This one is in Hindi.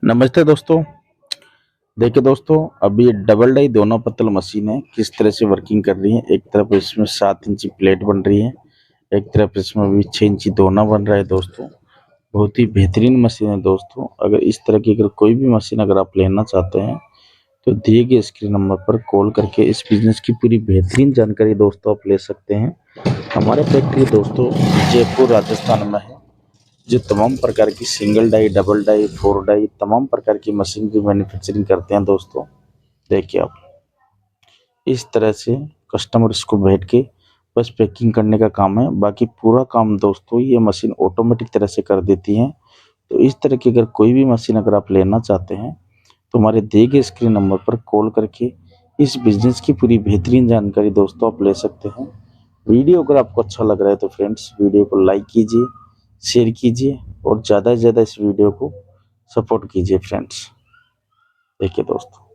नमस्ते दोस्तों। देखिए दोस्तों, अभी ये डबल डाई दोनों पत्तल मशीन है किस तरह से वर्किंग कर रही है। एक तरफ इसमें 7 इंची प्लेट बन रही है, एक तरफ इसमें भी 6 इंची दोना बन रहा है दोस्तों। बहुत ही बेहतरीन मशीन है दोस्तों। अगर इस तरह की कोई भी मशीन अगर आप लेना चाहते हैं तो दिए गए स्क्रीन नंबर पर कॉल करके इस बिजनेस की पूरी बेहतरीन जानकारी दोस्तों आप ले सकते हैं। हमारे फैक्ट्री दोस्तों जयपुर राजस्थान में है, जो तमाम प्रकार की single die, double die, 4 die तमाम प्रकार की मशीन की मैन्युफैक्चरिंग करते हैं दोस्तों। देखिए आप इस तरह से कस्टमर्स को बैठ के बस पैकिंग करने का काम है, बाकी पूरा काम दोस्तों ये मशीन ऑटोमेटिक तरह से कर देती है। तो इस तरह की अगर कोई भी मशीन अगर आप लेना चाहते हैं तो हमारे दिए गए स्क्रीन नंबर पर कॉल करके इस बिजनेस की पूरी बेहतरीन जानकारी दोस्तों आप ले सकते हैं। वीडियो अगर आपको अच्छा लग रहा है तो फ्रेंड्स वीडियो को लाइक कीजिए, शेयर कीजिए और ज़्यादा से ज़्यादा इस वीडियो को सपोर्ट कीजिए फ्रेंड्स। देखिए दोस्तों।